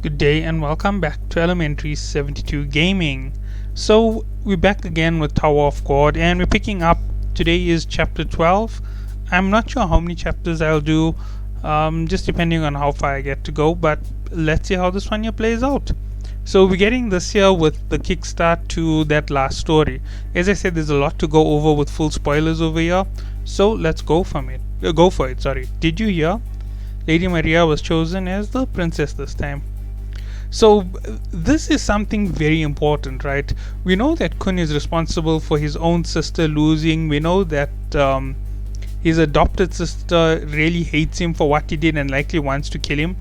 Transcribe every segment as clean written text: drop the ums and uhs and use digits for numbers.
Good day and welcome back to Elementary 72 Gaming. So we're back again with Tower of God and we're picking up, today is chapter 12. I'm not sure how many chapters I'll do, just depending on how far I get to go, but let's see how this one here plays out. So we're getting this here with the kickstart to that last story. As I said, there's a lot to go over with full spoilers over here, so let's go for it. Did you hear? Lady Maria was chosen as the princess this time. So this is something very important, right? We know that Kun is responsible for his own sister losing. We know that his adopted sister really hates him for what he did and likely wants to kill him.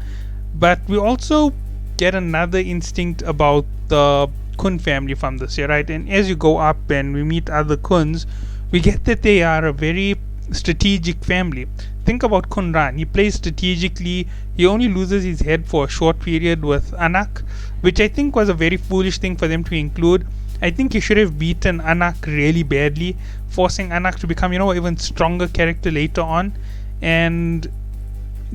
But we also get another instinct about the Kun family from this year, right? And as you go up and we meet other Kuns, we get that they are a very strategic family. Think about Khun Ran. He plays strategically. He only loses his head for a short period with Anak, which I think was a very foolish thing for them to include. I think he should have beaten Anak really badly, forcing Anak to become, even stronger character later on. And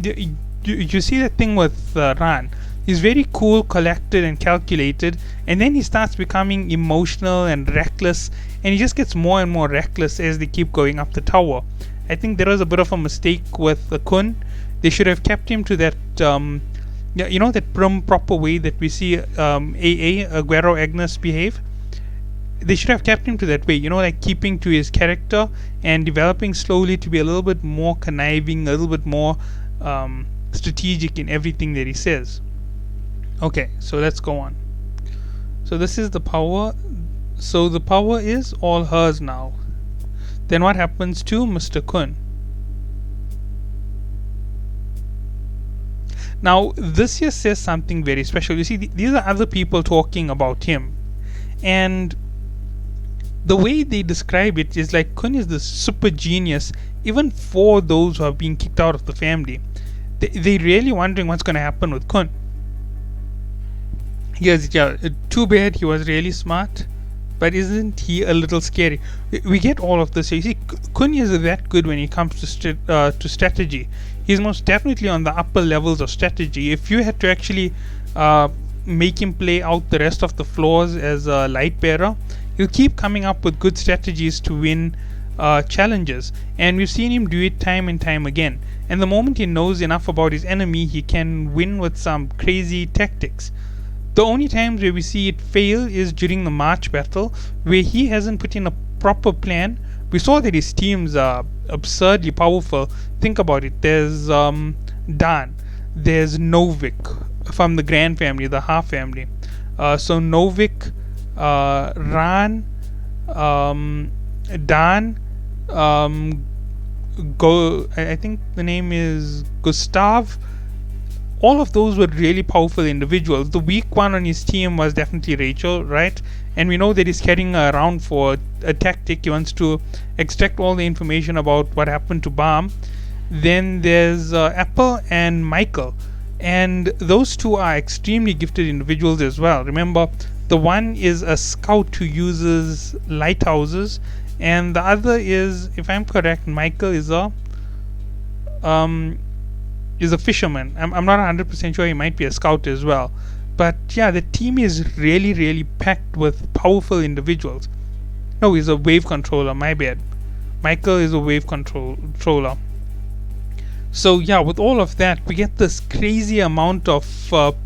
you see the thing with Ran. He's very cool, collected, and calculated, and then he starts becoming emotional and reckless, and he just gets more and more reckless as they keep going up the tower. I think there was a bit of a mistake with the Kun. They should have kept him to that, that prim, proper way that we see AA, Aguero Agnes, behave. They should have kept him to that way, like keeping to his character and developing slowly to be a little bit more conniving, a little bit more strategic in everything that he says. Okay, so let's go on. So this is the power. So the power is all hers now. Then what happens to Mr. Kun? Now this here says something very special. You see, these are other people talking about him, and the way they describe it is like Kun is this super genius even for those who have been kicked out of the family. They're really wondering what's going to happen with Kun. Yes, too bad he was really smart, but isn't he a little scary? We get all of this. You see, Kun is that good when it comes to strategy. He's most definitely on the upper levels of strategy. If you had to actually make him play out the rest of the floors as a light bearer, he'll keep coming up with good strategies to win challenges. And we've seen him do it time and time again. And the moment he knows enough about his enemy, he can win with some crazy tactics. The only times where we see it fail is during the March battle, where he hasn't put in a proper plan. We saw that his teams are absurdly powerful. Think about it. There's Dan. There's Novik from the Grand family, the Ha family. So Novik, Ran, Dan, I think the name is Gustav. All of those were really powerful individuals. The weak one on his team was definitely Rachel, right? And we know that he's carrying her around for a tactic. He wants to extract all the information about what happened to Balm. Then there's Apple and Michael. And those two are extremely gifted individuals as well. Remember, the one is a scout who uses lighthouses. And the other is, if I'm correct, Michael is a fisherman. I'm not 100% sure. He might be a scout as well. But yeah, the team is really, really packed with powerful individuals. No, he's a wave controller, my bad. Michael is a wave controller. So yeah, with all of that, we get this crazy amount of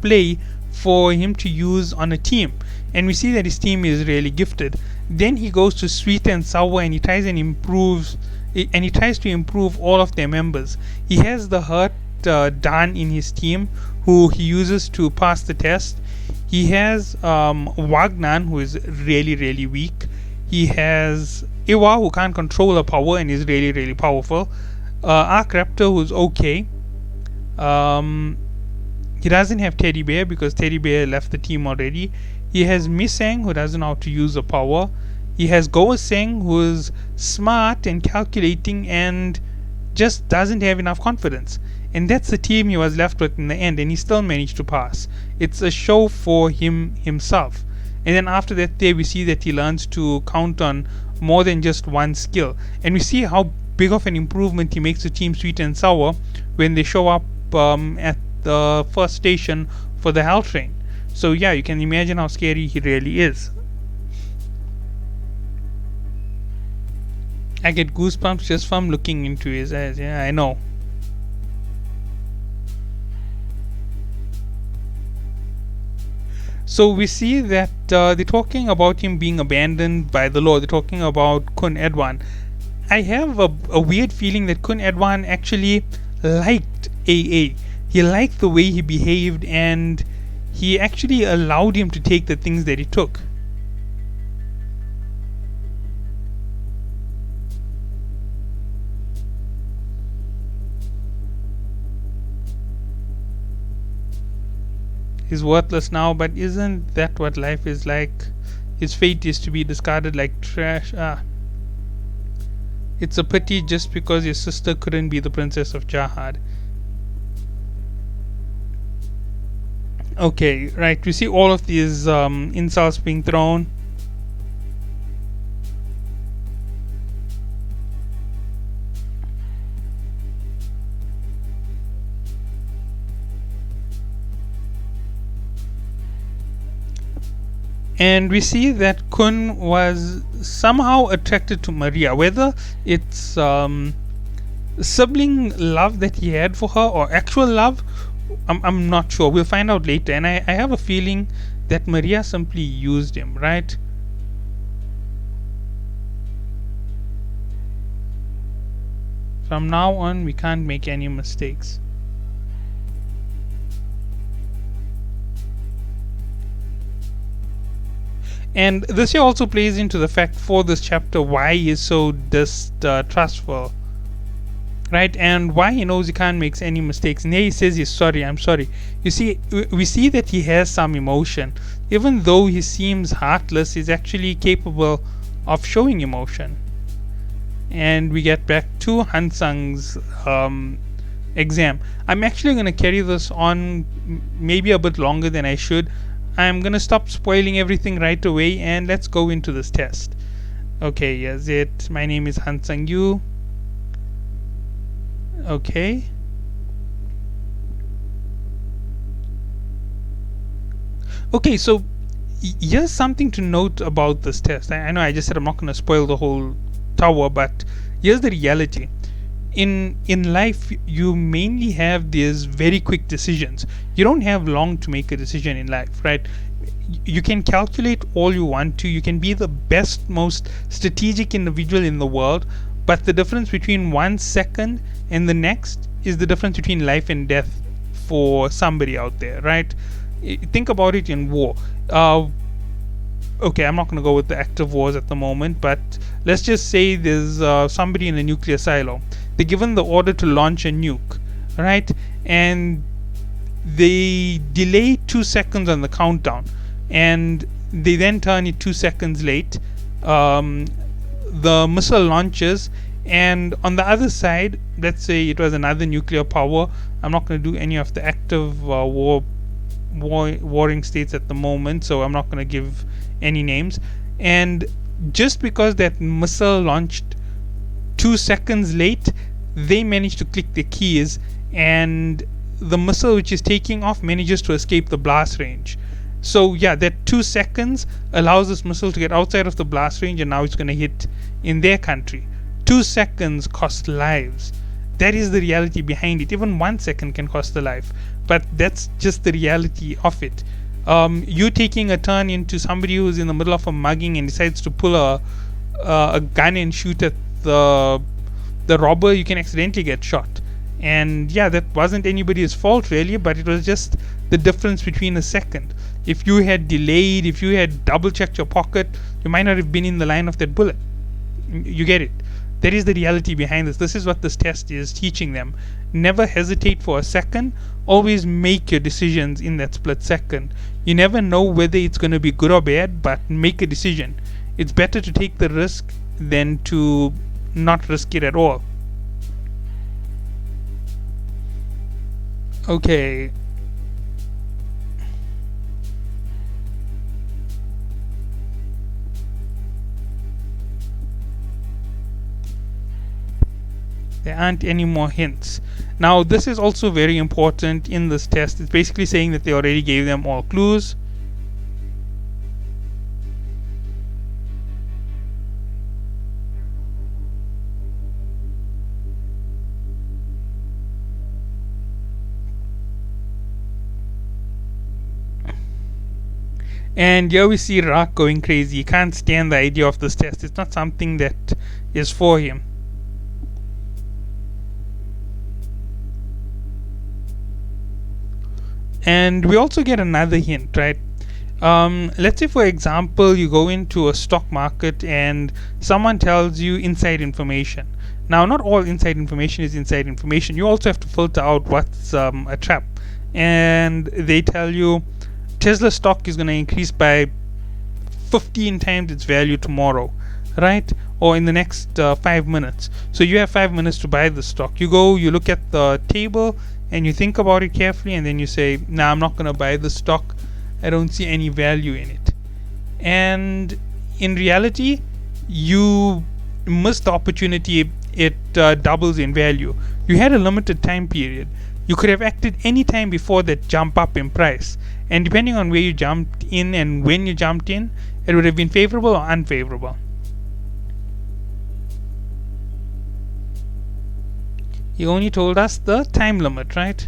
play for him to use on a team. And we see that his team is really gifted. Then he goes to Sweet and Sour and he tries to improve all of their members. He has the hurt Dan in his team, who he uses to pass the test. He has Wagnan, who is really, really weak. He has Iwa, who can't control her power and is really, really powerful. Arc Raptor, who's okay. He doesn't have Teddy Bear because Teddy Bear left the team already. He has Misang, who doesn't know how to use the power. He has Goaseng, who is smart and calculating and just doesn't have enough confidence. And that's the team he was left with in the end, and he still managed to pass. It's a show for himself. And then after that day, we see that he learns to count on more than just one skill. And we see how big of an improvement he makes to Team Sweet and Sour when they show up at the first station for the Hell Train. So yeah, you can imagine how scary he really is. I get goosebumps just from looking into his eyes. Yeah, I know. So we see that they're talking about him being abandoned by the law. They're talking about Khun Edwan. I have a weird feeling that Khun Edwan actually liked AA. He liked the way he behaved, and he actually allowed him to take the things that he took. He's worthless now, but isn't that what life is like? His fate is to be discarded like trash. It's a pity just because your sister couldn't be the princess of Jahad. Okay, right. We see all of these insults being thrown. And we see that Khun was somehow attracted to Maria, whether it's sibling love that he had for her or actual love. I'm not sure. We'll find out later. And I have a feeling that Maria simply used him, right? From now on, we can't make any mistakes. And this here also plays into the fact for this chapter why he is so distrustful, right? And why he knows he can't make any mistakes. And here he says he's sorry, I'm sorry. You see, we see that he has some emotion. Even though he seems heartless, he's actually capable of showing emotion. And we get back to Hansang's exam. I'm actually going to carry this on maybe a bit longer than I should. I'm gonna stop spoiling everything right away and let's go into this test. Okay, yes, it. My name is Han Sang Yu. Okay. Okay, so here's something to note about this test. I know I just said I'm not gonna spoil the whole tower, but here's the reality. In life, you mainly have these very quick decisions. You don't have long to make a decision in life, right? You can calculate all you want to. You can be the best, most strategic individual in the world, but the difference between 1 second and the next is the difference between life and death for somebody out there, right? Think about it in war. Okay, I'm not going to go with the active wars at the moment, but let's just say there's somebody in a nuclear silo. They're given the order to launch a nuke, right? And they delay 2 seconds on the countdown, and they then turn it 2 seconds late. The missile launches, and on the other side, let's say it was another nuclear power. I'm not going to do any of the active warring states at the moment, so I'm not going to give any names. And just because that missile launched 2 seconds late, they managed to click the keys, and the missile which is taking off manages to escape the blast range. So yeah, that 2 seconds allows this missile to get outside of the blast range, and now it's going to hit in their country. 2 seconds cost lives. That is the reality behind it. Even 1 second can cost a life, but that's just the reality of it. You taking a turn into somebody who's in the middle of a mugging and decides to pull a gun and shoot at the robber, you can accidentally get shot. And yeah, that wasn't anybody's fault really, but it was just the difference between a second. If you had delayed, if you had double checked your pocket, you might not have been in the line of that bullet. You get it? That is the reality behind this. This is what this test is teaching them. Never hesitate for a second. Always make your decisions in that split second. You never know whether it's going to be good or bad, but make a decision. It's better to take the risk than to not risk it at all. Okay. There aren't any more hints. Now this is also very important in this test. It's basically saying that they already gave them all clues. And here we see Rock going crazy. He can't stand the idea of this test. It's not something that is for him. And we also get another hint, right? Let's say, for example, you go into a stock market and someone tells you inside information. Now, not all inside information is inside information. You also have to filter out what's a trap. And they tell you Tesla stock is going to increase by 15 times its value tomorrow, right? Or in the next 5 minutes. So you have 5 minutes to buy the stock. You go, you look at the table, and you think about it carefully, and then you say, nah, I'm not going to buy the stock. I don't see any value in it. And in reality, you missed the opportunity. It doubles in value. You had a limited time period. You could have acted any time before that jump up in price. And depending on where you jumped in and when you jumped in, it would have been favorable or unfavorable. He only told us the time limit, right?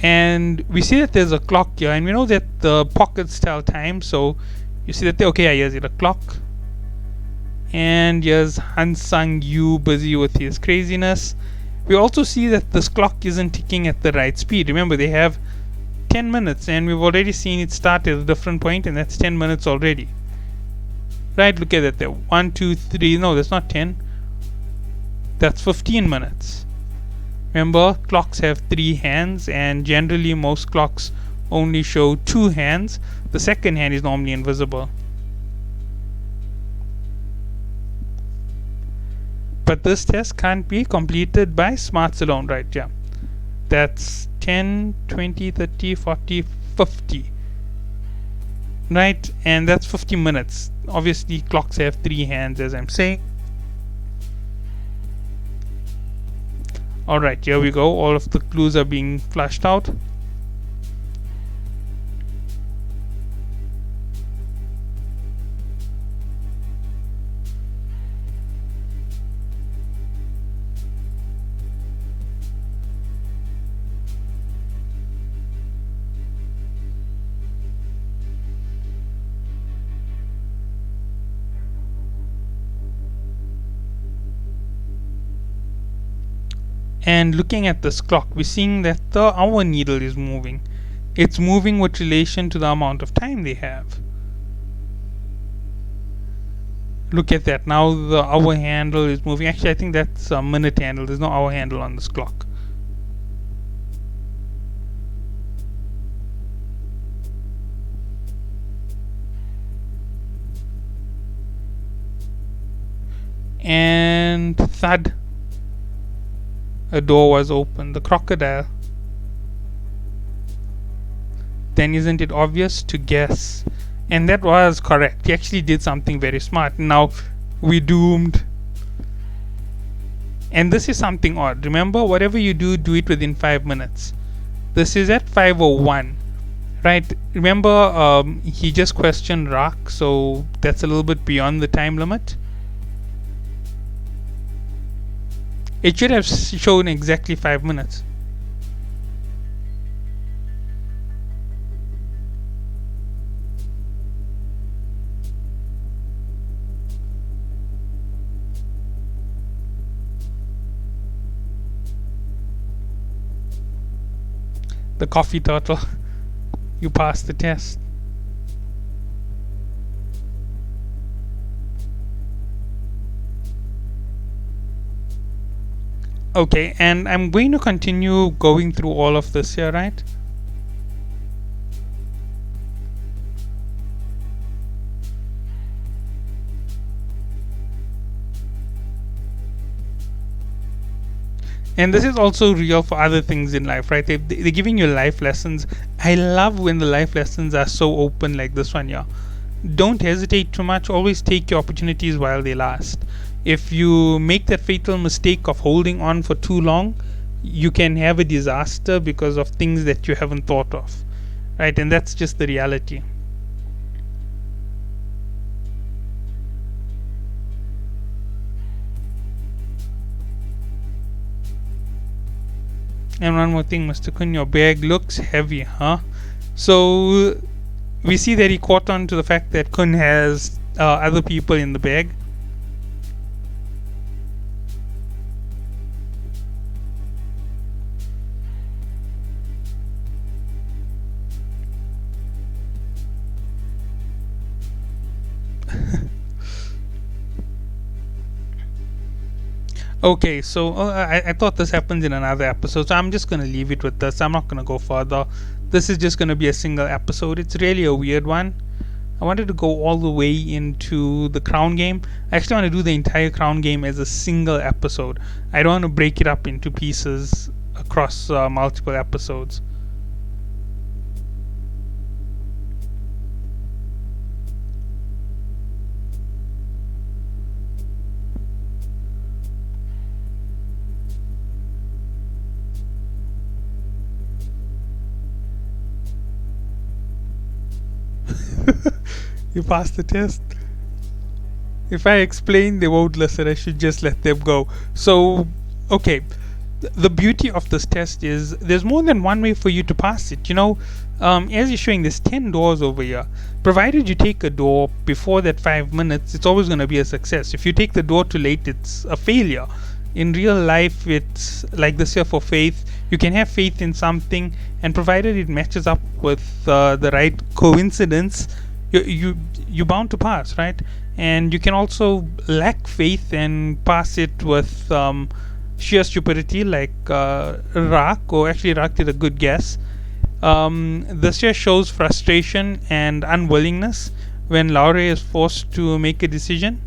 And we see that there's a clock here, and we know that the pockets tell time, so you see that okay, here's it, a clock. And here's Han Sang-yu busy with his craziness. We also see that this clock isn't ticking at the right speed. Remember, they have 10 minutes, and we've already seen it start at a different point, and that's 10 minutes already. Right, look at that there. 1, 2, 3, no, that's not 10. That's 15 minutes. Remember, clocks have 3 hands, and generally most clocks only show 2 hands. The second hand is normally invisible. But this test can't be completed by smarts alone, right? Yeah. That's 10, 20, 30, 40, 50. Right? And that's 50 minutes. Obviously, clocks have 3 hands, as I'm saying. Alright, here we go. All of the clues are being flashed out. And looking at this clock, we're seeing that the hour needle is moving. It's moving with relation to the amount of time they have. Look at that. Now the hour handle is moving. Actually, I think that's a minute handle. There's no hour handle on this clock. And thud. A door was opened. The crocodile. Then isn't it obvious to guess? And that was correct. He actually did something very smart. Now we doomed. And this is something odd. Remember, whatever you do, do it within 5 minutes. This is at 5:01. Right? Remember, he just questioned Rock, so that's a little bit beyond the time limit. It should have shown exactly 5 minutes. The coffee turtle. You passed the test. Okay, and I'm going to continue going through all of this here, right? And this is also real for other things in life, right? They're giving you life lessons. I I love when the life lessons are so open like this one here. Don't hesitate too much. Always take your opportunities while they last. If you make that fatal mistake of holding on for too long, you can have a disaster because of things that you haven't thought of. Right? And that's just the reality. And one more thing, Mr. Kun, your bag looks heavy, huh? So we see that he caught on to the fact that Kun has other people in the bag. Okay, so I thought this happens in another episode, so I'm just going to leave it with this. I'm not going to go further. This is just going to be a single episode. It's really a weird one. I wanted to go all the way into the Crown game. I actually want to do the entire Crown game as a single episode. I don't want to break it up into pieces across multiple episodes. You passed the test. If I explain, they won't listen. I should just let them go. So, okay. The beauty of this test is there's more than one way for you to pass it. As you're showing, there's 10 doors over here. Provided you take a door before that 5 minutes, it's always going to be a success. If you take the door too late, it's a failure. In real life, it's like this here for faith. You can have faith in something, and provided it matches up with the right coincidence, you're bound to pass, right? And you can also lack faith and pass it with sheer stupidity, like Rak, or actually Rak did a good guess. This here shows frustration and unwillingness when Laure is forced to make a decision.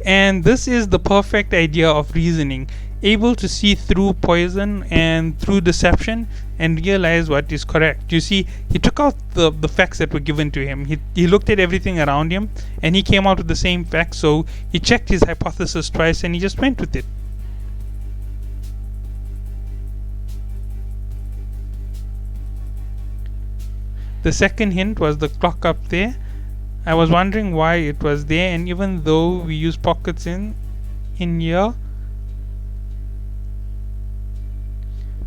And this is the perfect idea of reasoning, able to see through poison and through deception and realize what is correct. You see, he took out the facts that were given to him. He looked at everything around him and he came out with the same facts. So he checked his hypothesis twice and he just went with it. The second hint was the clock up there. I was wondering why it was there, and even though we use pockets in here,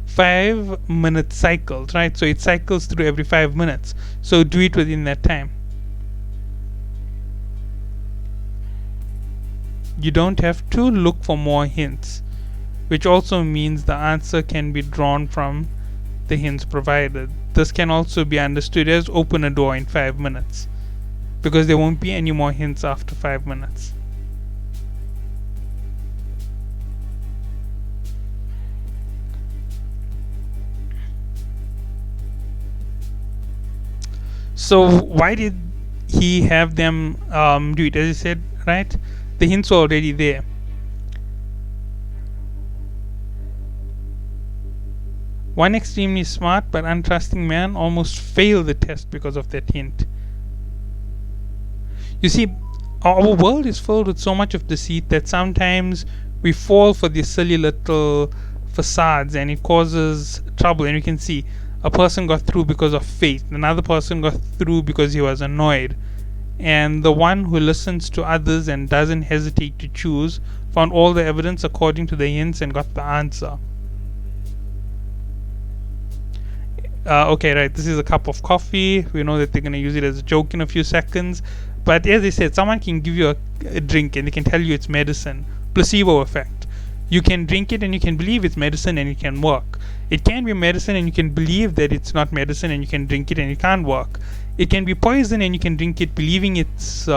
5-minute cycles, right? So it cycles through every 5 minutes. So do it within that time. You don't have to look for more hints, which also means the answer can be drawn from the hints provided. This can also be understood as open a door in 5 minutes, because there won't be any more hints after 5 minutes. So why did he have them do it? As I said, right? The hints were already there. One extremely smart but untrusting man almost failed the test because of that hint. You see, our world is filled with so much of deceit that sometimes we fall for these silly little facades and it causes trouble. And you can see a person got through because of faith, another person got through because he was annoyed, and the one who listens to others and doesn't hesitate to choose found all the evidence according to the hints and got the answer. Okay, right, this is a cup of coffee. We know that they're going to use it as a joke in a few seconds. But as I said, someone can give you a drink and they can tell you it's medicine. Placebo effect. You can drink it and you can believe it's medicine and it can work. It can be medicine and you can believe that it's not medicine and you can drink it and it can't work. It can be poison and you can drink it believing it's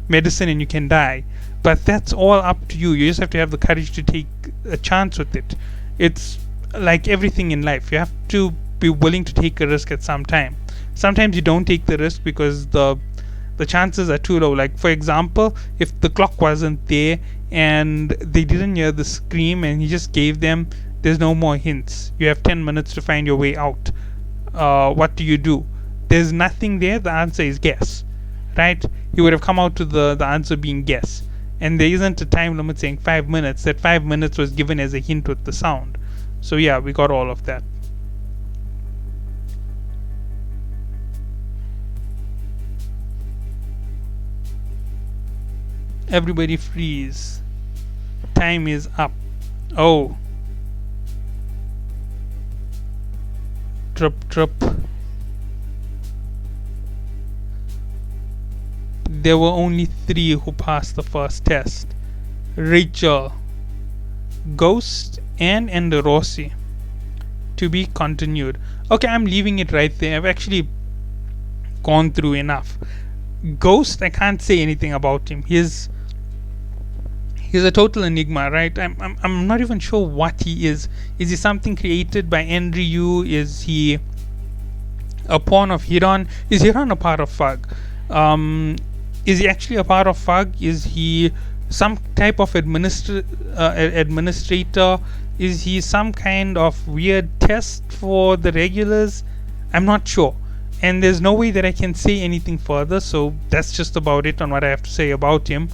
medicine and you can die. But that's all up to you. You just have to have the courage to take a chance with it. It's like everything in life. You have to be willing to take a risk at some time. Sometimes you don't take the risk because the the chances are too low. Like, for example, if the clock wasn't there and they didn't hear the scream and he just gave them, there's no more hints. You have 10 minutes to find your way out. What do you do? There's nothing there. The answer is guess, right? You would have come out to the answer being guess. And there isn't a time limit saying 5 minutes. That 5 minutes was given as a hint with the sound. So yeah, we got all of that. Everybody freeze. Time is up. Oh. Drip, drip. There were only 3 who passed the first test. Rachel, Ghost, and Enderossi. To be continued. Okay, I'm leaving it right there. I've actually gone through enough. Ghost, I can't say anything about him. He's a total enigma, right? I'm not even sure what he is. Is he something created by Enryu? Is he a pawn of Hiran? Is Hiran a part of Fug? Is he actually a part of Fug? Is he some type of administrator? Is he some kind of weird test for the regulars? I'm not sure. And there's no way that I can say anything further, so that's just about it on what I have to say about him.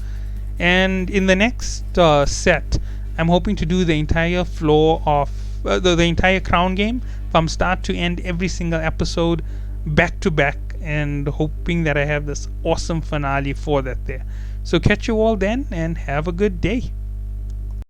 And in the next set, I'm hoping to do the entire floor of the entire Crown game from start to end, every single episode, back to back, and hoping that I have this awesome finale for that there. So catch you all then, and have a good day.